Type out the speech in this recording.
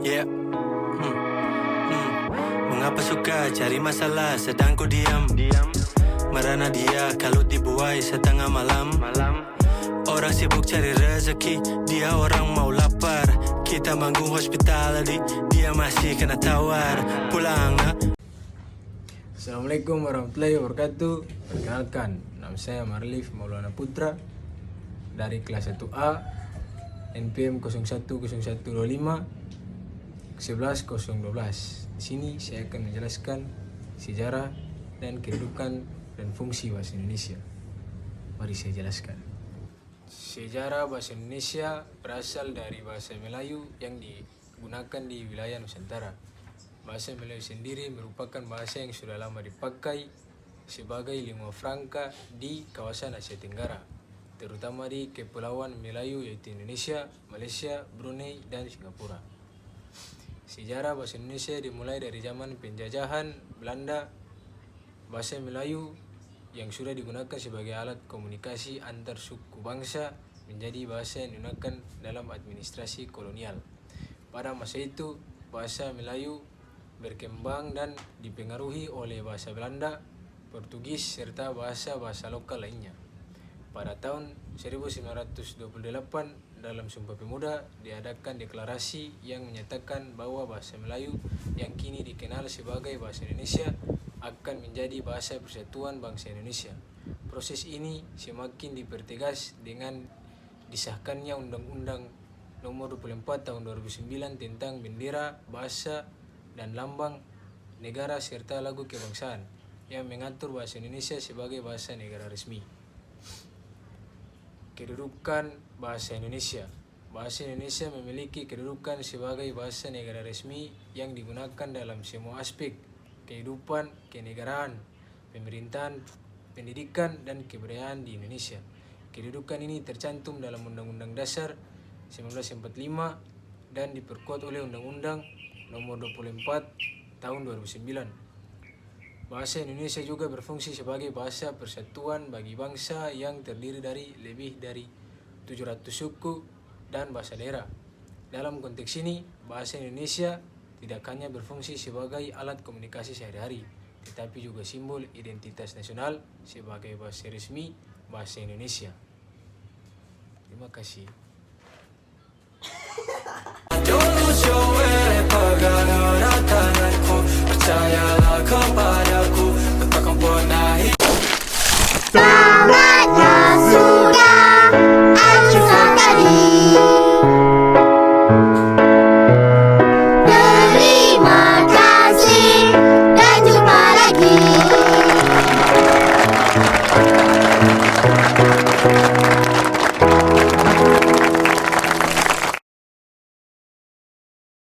Yeah. Mengapa suka cari masalah sedang ku diam? Merana dia kalau dibuai setengah malam. Orang sibuk cari rezeki, dia orang mau lapar. Kita manggung hospitality, dia masih kena tawar. Pulang nak. Assalamualaikum warahmatullahi wabarakatuh. Perkenalkan, nama saya Marlif Maulana Putra dari kelas 1A NPM 010125 11012. Di sini saya akan menjelaskan sejarah dan kedudukan dan fungsi bahasa Indonesia. Mari saya jelaskan. Sejarah bahasa Indonesia berasal dari bahasa Melayu yang digunakan di wilayah Nusantara. Bahasa Melayu sendiri merupakan bahasa yang sudah lama dipakai sebagai lingua franca di kawasan Asia Tenggara, terutama di Kepulauan Melayu yaitu Indonesia, Malaysia, Brunei, dan Singapura. Sejarah bahasa Indonesia dimulai dari zaman penjajahan Belanda. Bahasa Melayu yang sudah digunakan sebagai alat komunikasi antar suku bangsa menjadi bahasa yang digunakan dalam administrasi kolonial. Pada masa itu, bahasa Melayu berkembang dan dipengaruhi oleh bahasa Belanda, Portugis, serta bahasa-bahasa lokal lainnya. Pada tahun 1928, dalam Sumpah Pemuda diadakan deklarasi yang menyatakan bahwa bahasa Melayu yang kini dikenal sebagai bahasa Indonesia akan menjadi bahasa persatuan bangsa Indonesia. Proses ini semakin dipertegas dengan disahkannya Undang-Undang Nomor 24 Tahun 2009 tentang bendera, bahasa, dan lambang negara serta lagu kebangsaan yang mengatur bahasa Indonesia sebagai bahasa negara resmi. Kedudukan bahasa Indonesia. Bahasa Indonesia memiliki kedudukan sebagai bahasa negara resmi yang digunakan dalam semua aspek kehidupan kenegaraan, pemerintahan, pendidikan, dan kebudayaan di Indonesia. Kedudukan ini tercantum dalam Undang-Undang Dasar 1945 dan diperkuat oleh Undang-Undang Nomor 24 Tahun 2009. Bahasa Indonesia juga berfungsi sebagai bahasa persatuan bagi bangsa yang terdiri dari lebih dari 700 suku dan bahasa daerah. Dalam konteks ini, bahasa Indonesia tidak hanya berfungsi sebagai alat komunikasi sehari-hari, tetapi juga simbol identitas nasional sebagai bahasa resmi bahasa Indonesia. Terima kasih.